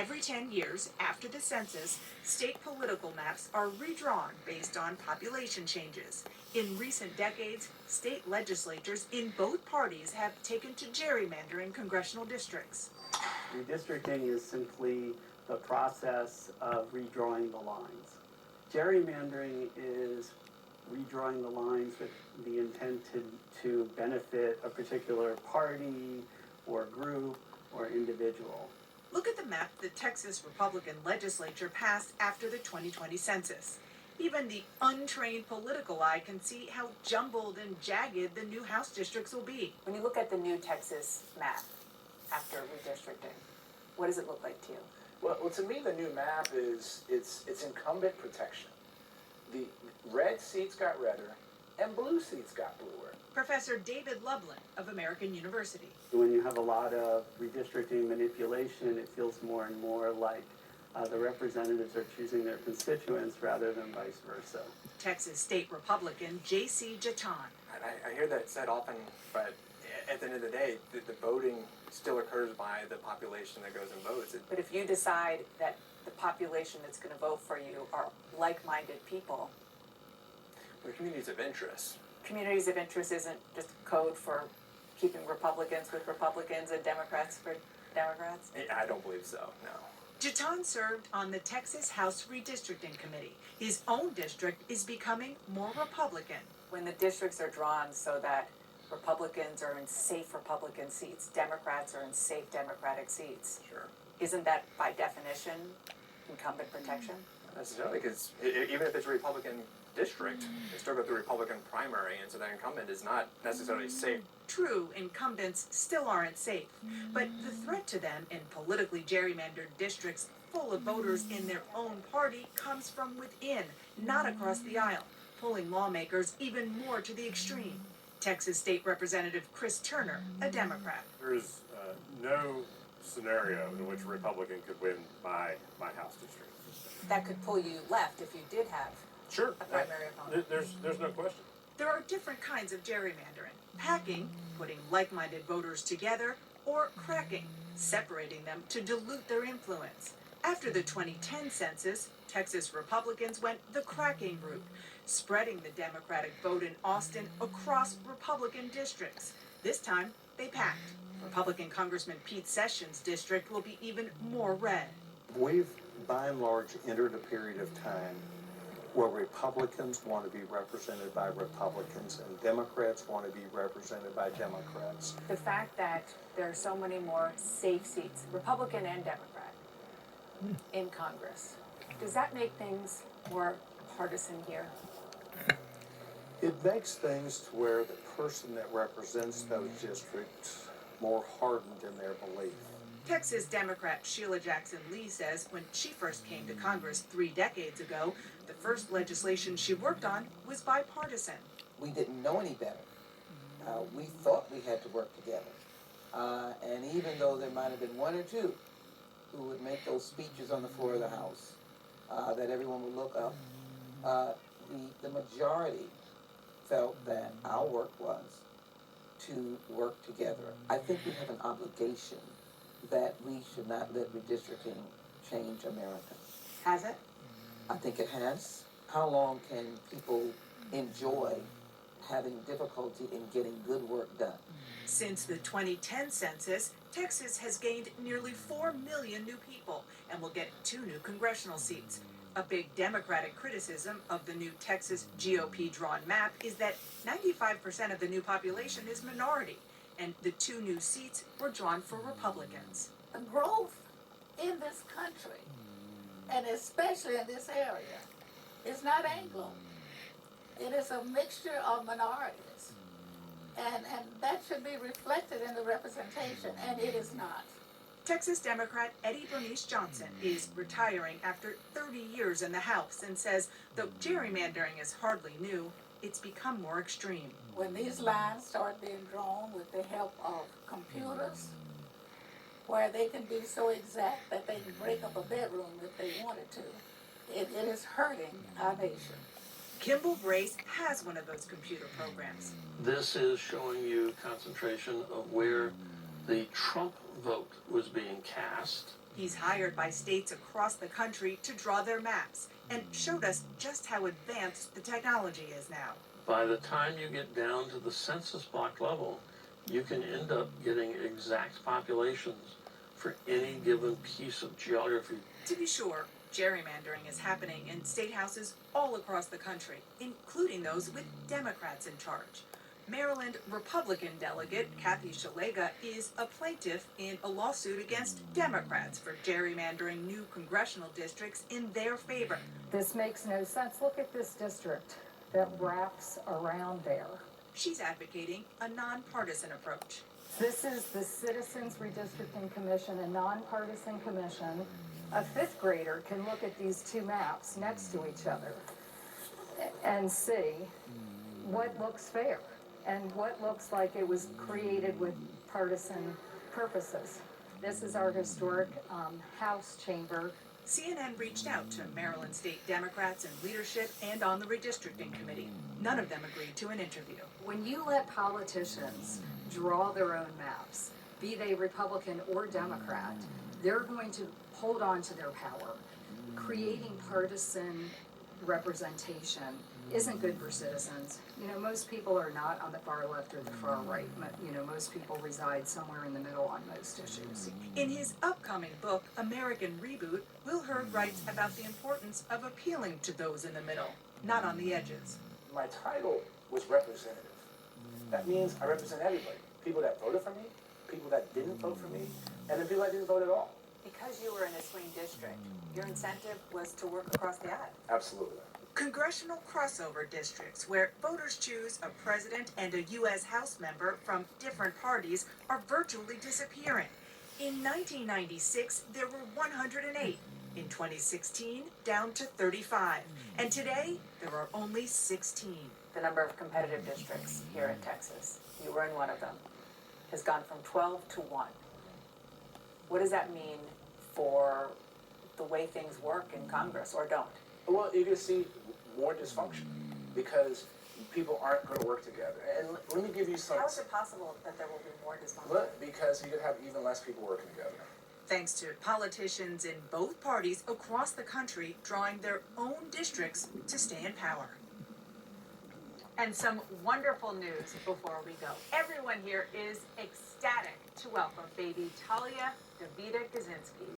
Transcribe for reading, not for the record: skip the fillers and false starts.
Every 10 years after the census, state political maps are redrawn based on population changes. In recent decades, state legislatures in both parties have taken to gerrymandering congressional districts. Redistricting is simply the process of redrawing the lines. Gerrymandering is redrawing the lines with the intent to benefit a particular party or group or individual. Look at the map the Texas Republican legislature passed after the 2020 census. Even the untrained political eye can see how jumbled and jagged the new House districts will be. When you look at the new Texas map after redistricting, what does it look like to you? Well, to me, the new map is it's incumbent protection. The red seats got redder, and blue seats got bluer. Professor David Lublin of American University. When you have a lot of redistricting manipulation, it feels more and more like the representatives are choosing their constituents rather than vice versa. Texas State Republican J.C. Jatan. I hear that said often, but at the end of the day, the voting still occurs by the population that goes and votes. But if you decide that the population that's going to vote for you are like-minded people, The communities of interest. communities of interest isn't just code for keeping Republicans with Republicans and Democrats for Democrats? I don't believe so, no. Jatan served on the Texas House Redistricting Committee. His own district is becoming more Republican. When the districts are drawn so that Republicans are in safe Republican seats, Democrats are in safe Democratic seats, Sure. isn't that by definition incumbent protection? Not necessarily, because even if it's a Republican district, they still go through Republican primary, and so that incumbent is not necessarily safe. True, incumbents still aren't safe, but the threat to them in politically gerrymandered districts full of voters in their own party comes from within, not across the aisle, pulling lawmakers even more to the extreme. Texas State Representative Chris Turner, a Democrat. There is no scenario in which a Republican could win my House district. That could pull you left if you did have Sure. a primary opponent. There's no question. There are different kinds of gerrymandering: packing, putting like-minded voters together, or cracking, separating them to dilute their influence. After the 2010 census, Texas Republicans went the cracking route, spreading the Democratic vote in Austin across Republican districts. This time, they packed. Republican Congressman Pete Sessions' district will be even more red. We've, by and large, entered a period of time where Republicans want to be represented by Republicans and Democrats want to be represented by Democrats. The fact that there are so many more safe seats, Republican and Democrat, in Congress, does that make things more partisan here? It makes things to where the person that represents those districts more hardened in their belief. Texas Democrat Sheila Jackson Lee says when she first came to Congress 3 decades ago, the first legislation she worked on was bipartisan. We didn't know any better. We thought we had to work together. And even though there might have been one or two who would make those speeches on the floor of the House that everyone would look up, the majority felt that our work was to work together. I think we have an obligation that we should not let redistricting change America. Has it? I think it has. How long can people enjoy having difficulty in getting good work done? Since the 2010 census, Texas has gained nearly 4 million new people and will get 2 new congressional seats. A big Democratic criticism of the new Texas GOP drawn map is that 95% of the new population is minority, and the 2 new seats were drawn for Republicans. The growth in this country, and especially in this area, is not Anglo. It is a mixture of minorities. And that should be reflected in the representation, and it is not. Texas Democrat Eddie Bernice Johnson is retiring after 30 years in the House and says though gerrymandering is hardly new, it's become more extreme. When these lines start being drawn with the help of computers, where they can be so exact that they can break up a bedroom if they wanted to, it is hurting our nation. Kimball Brace has one of those computer programs. This is showing you concentration of where the Trump vote was being cast He's hired by states across the country to draw their maps and showed us just how advanced the technology is now. By the time you get down to the census block level, you can end up getting exact populations for any given piece of geography. To be sure, gerrymandering is happening in state houses all across the country, including those with Democrats in charge. Maryland Republican delegate Kathy Shalega is a plaintiff in a lawsuit against Democrats for gerrymandering new congressional districts in their favor. This makes no sense. Look at this district that wraps around there. She's advocating a nonpartisan approach. This is the Citizens Redistricting Commission, a nonpartisan commission. A fifth grader can look at these two maps next to each other and see what looks fair and what looks like it was created with partisan purposes. This is our historic House chamber. CNN reached out to Maryland state Democrats in leadership and on the redistricting committee. None of them agreed to an interview. When you let politicians draw their own maps, be they Republican or Democrat, they're going to hold on to their power. Creating partisan representation isn't good for citizens. You know, most people are not on the far left or the far right. You know, most people reside somewhere in the middle on most issues. In his upcoming book, American Reboot, Will Hurd writes about the importance of appealing to those in the middle, not on the edges. My title was representative. That means I represent everybody. People that voted for me, people that didn't vote for me, and the people that didn't vote at all. Because you were in a swing district, your incentive was to work across the aisle. Absolutely. Congressional crossover districts, where voters choose a president and a U.S. House member from different parties, are virtually disappearing. In 1996, there were 108. In 2016, down to 35. And today, there are only 16. The number of competitive districts here in Texas, you were in one of them, has gone from 12 to 1. What does that mean for the way things work in Congress, or don't? Well, you're going to see more dysfunction because people aren't going to work together. And let me give you some... How is it possible that there will be more dysfunction? Look, because you're going to have even less people working together. Thanks to politicians in both parties across the country drawing their own districts to stay in power. And some wonderful news before we go. Everyone here is ecstatic to welcome baby Talia Davida Kaczynski.